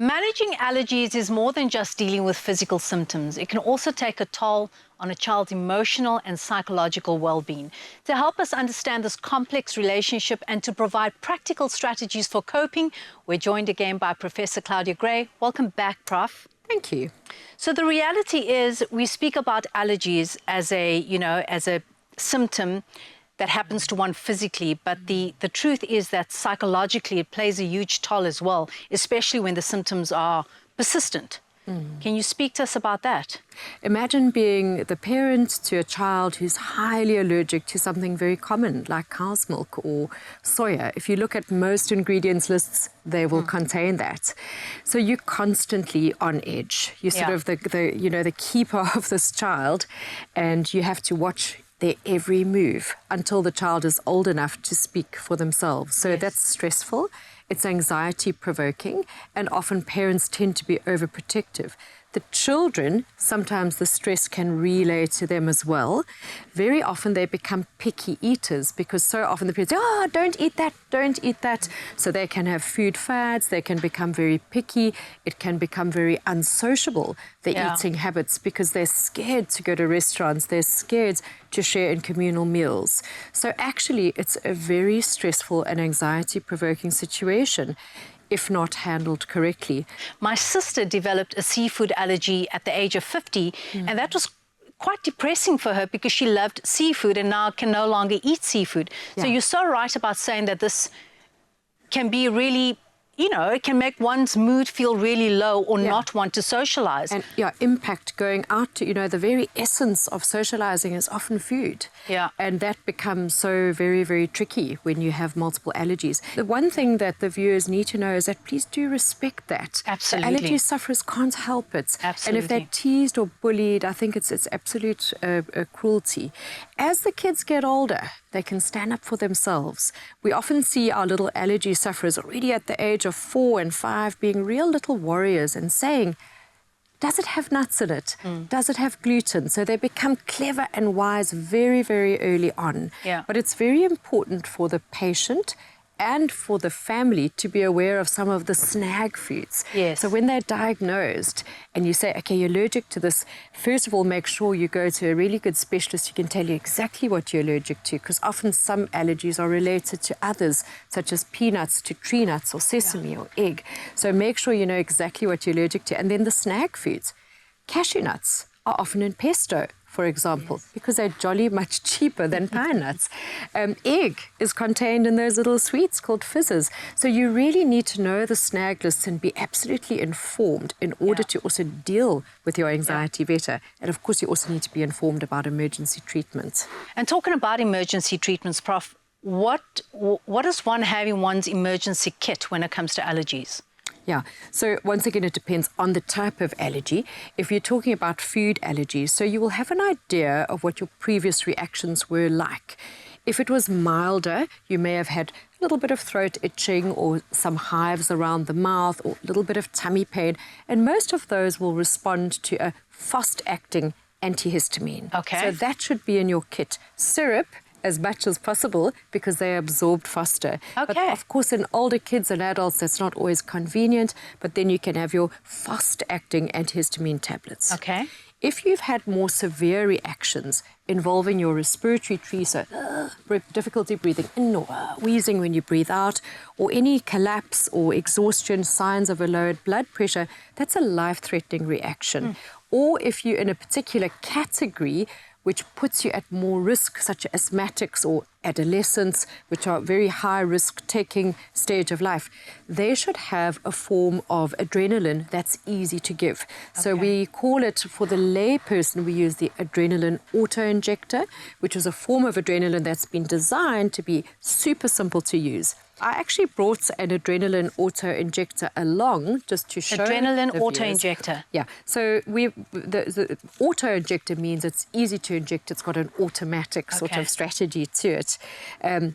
Managing allergies is more than just dealing with physical symptoms. It can also take a toll on a child's emotional and psychological well-being. To help us understand this complex relationship and to provide practical strategies for coping, we're joined again by Professor Claudia Gray. Welcome back, Prof. Thank you. So the reality is we speak about allergies as a symptom that happens to one physically, but the truth is that psychologically it plays a huge toll as well, especially when the symptoms are persistent. Can you speak to us about that? Imagine being the parent to a child who's highly allergic to something very common like cow's milk or soya. If you look at most ingredients lists, they will contain that. So you're constantly on edge. You're sort of the keeper of this child, and you have to watch their every move until the child is old enough to speak for themselves. So that's stressful. It's anxiety-provoking, and often parents tend to be overprotective. The children, sometimes the stress can relay to them as well. Very often they become picky eaters because so often the parents say, oh, don't eat that, don't eat that. So they can have food fads, they can become very picky, it can become very unsociable, their eating habits, because they're scared to go to restaurants, they're scared to share in communal meals. So actually it's a very stressful and anxiety-provoking situation if not handled correctly. My sister developed a seafood allergy at the age of 50, and that was quite depressing for her because she loved seafood and now can no longer eat seafood. So you're so right about saying that this can be really, it can make one's mood feel really low or not want to socialize. And impact going out to, the very essence of socializing is often food. And that becomes so very, very tricky when you have multiple allergies. The one thing that the viewers need to know is that please do respect that. Absolutely. The allergy sufferers can't help it. Absolutely. And if they're teased or bullied, I think it's absolute cruelty. As the kids get older, they can stand up for themselves. We often see our little allergy sufferers already at the age of 4 and 5 being real little warriors and saying, does it have nuts in it? Does it have gluten? So they become clever and wise very, very early on. But it's very important for the patient and for the family to be aware of some of the snag foods. So when they're diagnosed and you say, okay, you're allergic to this, first of all, make sure you go to a really good specialist who can tell you exactly what you're allergic to, because often some allergies are related to others, such as peanuts to tree nuts or sesame or egg. So make sure you know exactly what you're allergic to. And then the snag foods. Cashew nuts are often in pesto, for example, because they're jolly much cheaper than pine nuts. Egg is contained in those little sweets called fizzes. So you really need to know the snag lists and be absolutely informed in order to also deal with your anxiety better. And of course, you also need to be informed about emergency treatments. And talking about emergency treatments, Prof, what is one having one's emergency kit when it comes to allergies? So once again, it depends on the type of allergy. If you're talking about food allergies, so you will have an idea of what your previous reactions were like. If it was milder, you may have had a little bit of throat itching or some hives around the mouth or a little bit of tummy pain, and most of those will respond to a fast-acting antihistamine. So that should be in your kit. Syrup, as much as possible, because they're absorbed faster. But of course, in older kids and adults, that's not always convenient, but then you can have your fast-acting antihistamine tablets. If you've had more severe reactions involving your respiratory tree, so difficulty breathing in or wheezing when you breathe out, or any collapse or exhaustion, signs of a lowered blood pressure, that's a life-threatening reaction. Or if you're in a particular category which puts you at more risk, such as asthmatics or adolescents, which are very high-risk-taking stage of life, they should have a form of adrenaline that's easy to give. So we call it, for the lay person, we use the adrenaline auto-injector, which is a form of adrenaline that's been designed to be super simple to use. I actually brought an adrenaline auto-injector along just to show adrenaline auto-injector. So the auto-injector means it's easy to inject. It's got an automatic sort of strategy to it.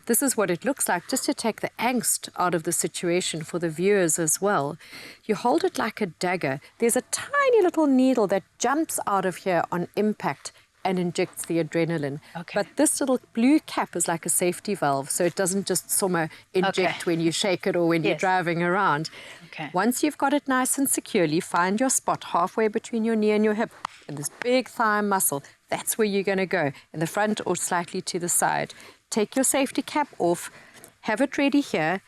This is what it looks like, just to take the angst out of the situation for the viewers as well. You hold it like a dagger. There's a tiny little needle that jumps out of here on impact and injects the adrenaline. Okay. But this little blue cap is like a safety valve, so it doesn't just somewhere inject when you shake it or when you're driving around. Okay. Once you've got it nice and securely, find your spot halfway between your knee and your hip, and this big thigh muscle. That's where you're going to go, in the front or slightly to the side. Take your safety cap off, have it ready here,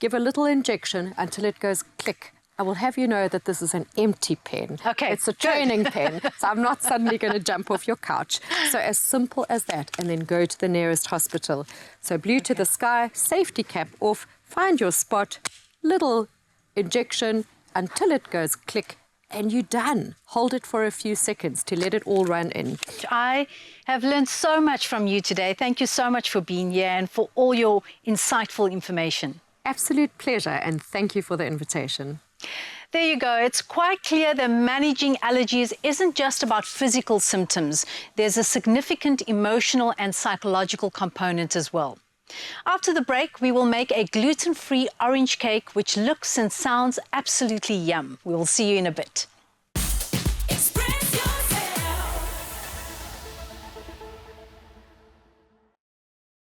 give a little injection until it goes click. I will have you know that this is an empty pen. Okay, it's a training pen, so I'm not suddenly going to jump off your couch. So as simple as that, and then go to the nearest hospital. So blue to the sky, safety cap off, find your spot, little injection until it goes click, and you're done. Hold it for a few seconds to let it all run in. I have learned so much from you today. Thank you so much for being here and for all your insightful information. Absolute pleasure, and thank you for the invitation. There you go. It's quite clear that managing allergies isn't just about physical symptoms. There's a significant emotional and psychological component as well. After the break, we will make a gluten-free orange cake which looks and sounds absolutely yum. We will see you in a bit.